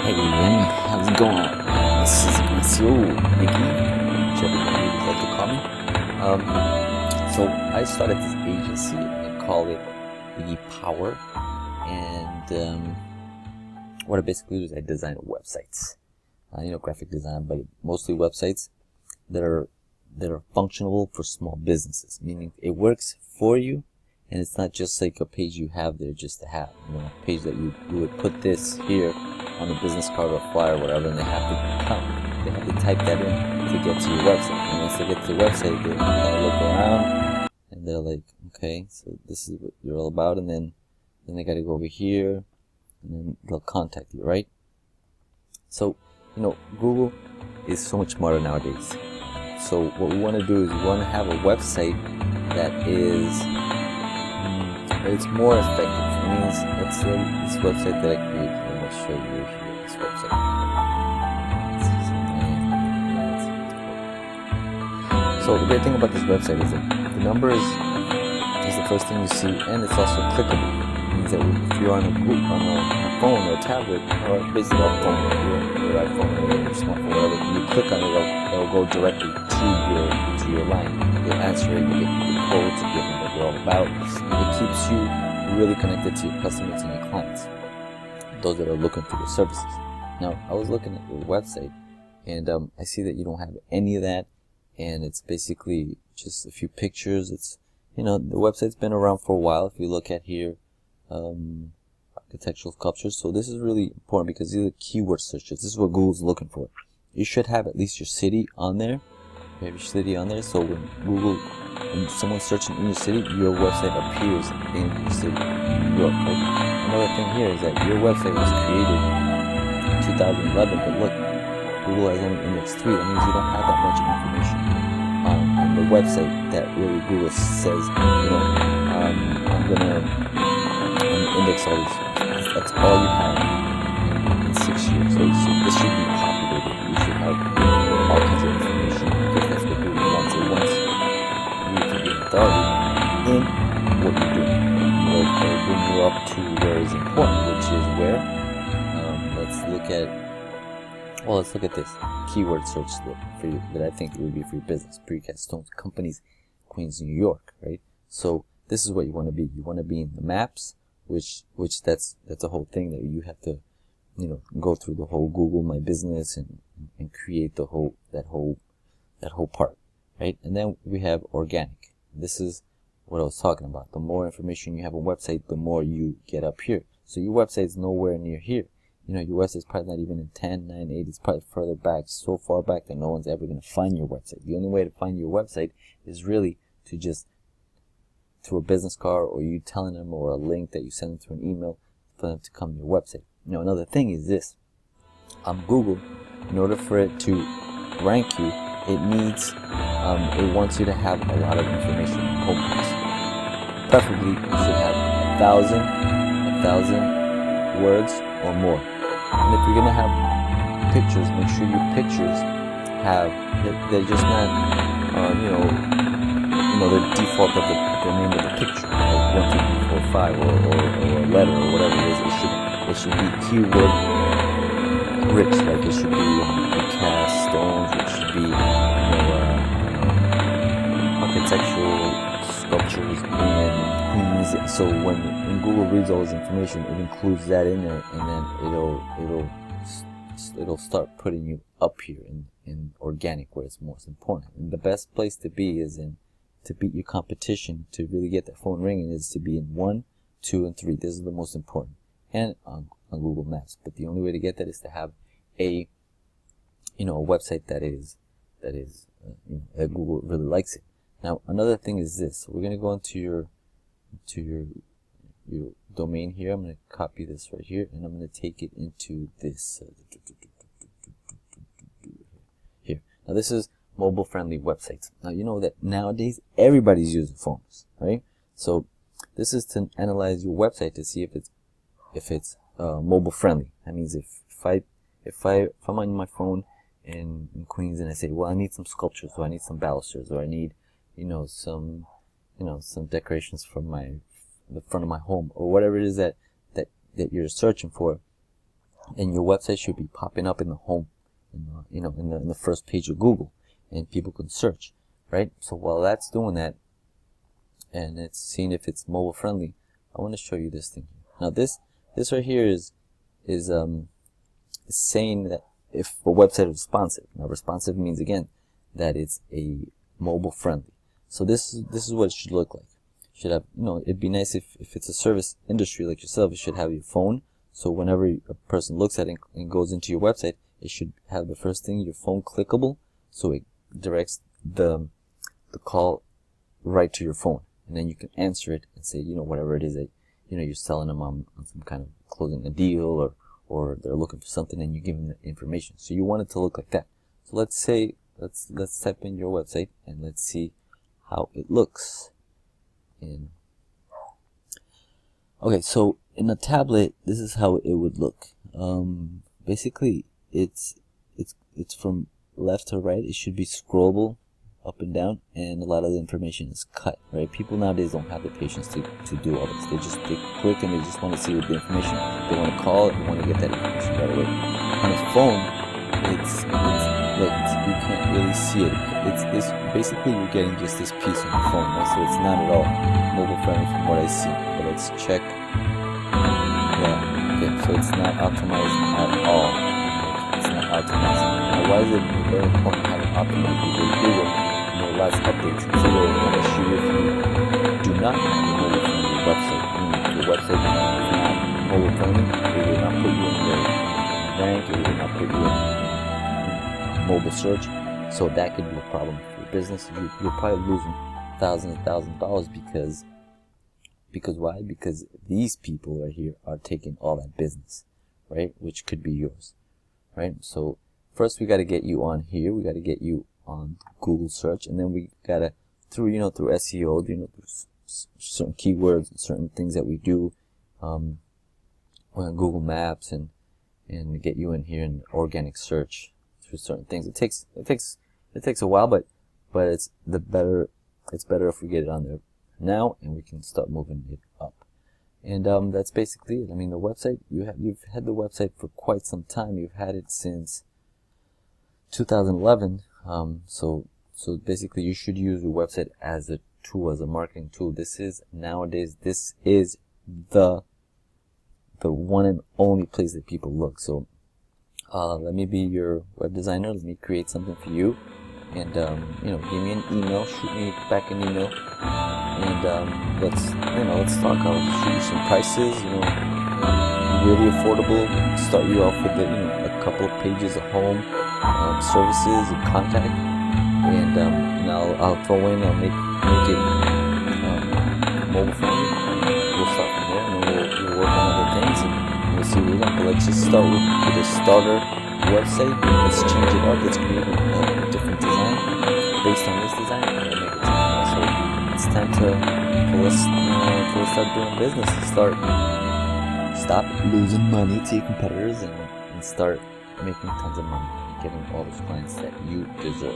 Hey everyone, how's it going? This is Monsieur Iggy, whichever you would like to call me. So I started this agency. I call it Iggy Power, and what I basically do is I design websites. Graphic design, but mostly websites that are functional for small businesses. Meaning it works for you, and it's not just like a page you have there just to have. A page that you would put this here on a business card or flyer or whatever, and they have to type that in to get to your website. And once they get to the website, they kind of look around and they're like, okay, so this is what you're all about, and then they got to go over here, and then they'll contact you, right? So Google is so much smarter nowadays. So what we want to do is we want to have a website that is it's more effective. It means it's this website that I created. Let me show you here this website. So the great thing about this website is that the numbers is the first thing you see, and it's also clickable. It means that if you're on a phone or a tablet, or basically a phone, your iPhone or your smartphone, whatever, you click on it, it'll go directly to your line. You'll answer it, you get the quotes, you get what you're all about. It keeps you really connected to your customers and your clients, those that are looking for your services. Now, I was looking at your website, and I see that you don't have any of that, and it's basically just a few pictures. It's the website's been around for a while. If you look at here, architectural sculptures. So this is really important because these are keyword searches. This is what Google's looking for. You should have at least your city on there. You have your city on there, so when someone's searching in your city, your website appears in your city, New York. Right? Another thing here is that your website was created in 2011, but look, Google has only indexed 3. That means you don't have that much information on the website that really Google says, I'm gonna index all these. That's all you have in 6 years. So this should be populated. You should have all kinds of information, because that's what Google wants. It wants you to be an authority in what you're doing. It'll bring you up to where is important, which is where. Let's look at this keyword search for you that I think it would be for your business. Precast Stones Companies, Queens, New York, right? So this is what you want to be. You want to be in the maps, which that's a whole thing that you have to go through the whole Google My Business and create that whole part, right? And then we have organic. This is what I was talking about. The more information you have on a website, the more you get up here. So your website is nowhere near here. Your website is probably not even in 10, 9, 8. It's probably further back, so far back that no one's ever going to find your website. The only way to find your website is really to just through a business card, or you telling them, or a link that you send them through an email for them to come to your website. Another thing is this. On Google, in order for it to rank you, it wants you to have a lot of information on homepages. Preferably, you should have 1,000 words or more. And if you're gonna have pictures, make sure your pictures they're just not the default of the name of the picture, like 1, 2, 3, 4, 5, or a letter or whatever it is. It should be keyword rich. Like it should be cast stones. It should be architectural sculptures and Queens. So when Google reads all this information, it includes that in there, and then it'll start putting you up here in organic, where it's most important. And the best place to be is to beat your competition, to really get that phone ringing, is to be in 1, 2, and 3. This is the most important, and on Google Maps. But the only way to get that is to have a website that Google really likes it. Now another thing is this. We're gonna go into your domain here. I'm gonna copy this right here, and I'm gonna take it into this here. Now this is mobile-friendly websites. Now you know that nowadays everybody's using phones, right? So this is to analyze your website to see if it's mobile-friendly. That means if I'm on my phone in Queens and I say, well, I need some sculptures, or I need some balusters, or I need some decorations from the front of my home, or whatever it is that you're searching for, and your website should be popping up in the home, in the first page of Google, and people can search, right? So while that's doing that, and it's seeing if it's mobile friendly, I want to show you this thing. Now this right here is saying that if a website is responsive. Now responsive means, again, that it's a mobile friendly. So this is what it should look like. It should have, it'd be nice if it's a service industry like yourself, it should have your phone. So whenever a person looks at it and goes into your website, it should have the first thing, your phone clickable, so it directs the call right to your phone, and then you can answer it and say, whatever it is that you're selling them on some kind of closing a deal, or they're looking for something, and you give them the information. So you want it to look like that. So let's type in your website and let's see how it looks. Okay, so in a tablet, this is how it would look. Basically, it's from left to right. It should be scrollable up and down, and a lot of the information is cut, right? People nowadays don't have the patience to do all this. They click and they just want to see what the information. They want to call and they want to get that information right away. On a phone, look, you can't really see it. It's basically you're getting just this piece on your phone, right? So it's not at all mobile friendly from what I see. But let's check. Yeah, okay, so it's not optimized at all. It's not optimized. Now, why is it very important to have it optimized? Because Google, last updates, it's a little issue if you do not have a mobile friendly website. Meaning your website is not mobile friendly, it will not put you in your rank, it will not put you in mobile search. So that could be a problem for your business. You're probably losing thousands and thousands of dollars because why? Because these people right here are taking all that business, right? Which could be yours, right? So first we got to get you on here. We got to get you on Google search, and then we gotta through SEO, through certain keywords and certain things that we do on Google Maps, and get you in here in organic search through certain things. It takes a while, but it's better if we get it on there now, and we can start moving it up. And that's basically it. I mean, the website, you've had the website for quite some time. You've had it since 2011. So basically you should use your website as a tool, as a marketing tool. Nowadays this is the one and only place that people look. So let me be your web designer. Let me create something for you, and give me an email, shoot me back an email, and let's talk. I'll shoot you some prices, really affordable. Start you off with a couple of pages of home services and contact, and I'll throw in, I'll make it mobile friendly. We'll start from there, and then we'll work on other things, and we'll see what we got. But let's just start with a starter website. Let's change it up. Let's create a different design based on this design, and make it something. So it's time to start doing business. Stop losing money to your competitors, and start making tons of money, getting all those clients that you deserve.